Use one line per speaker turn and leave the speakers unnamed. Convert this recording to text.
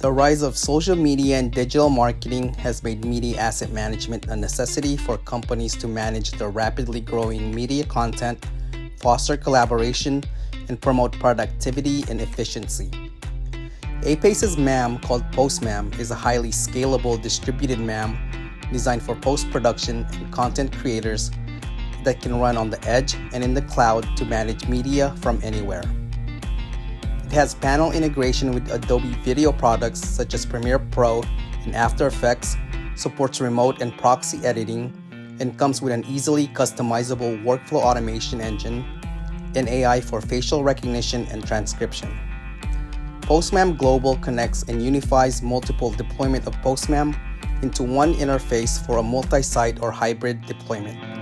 The rise of social media and digital marketing has made media asset management a necessity for companies to manage their rapidly growing media content, foster collaboration, and promote productivity and efficiency. Apace's MAM, called PostMAM, is a highly scalable distributed MAM designed for post-production and content creators that can run on the edge and in the cloud to manage media from anywhere. It has panel integration with Adobe video products such as Premiere Pro and After Effects, supports remote and proxy editing, and comes with an easily customizable workflow automation engine and AI for facial recognition and transcription. PostMAM Global connects and unifies multiple deployment of PostMAM into one interface for a multi-site or hybrid deployment.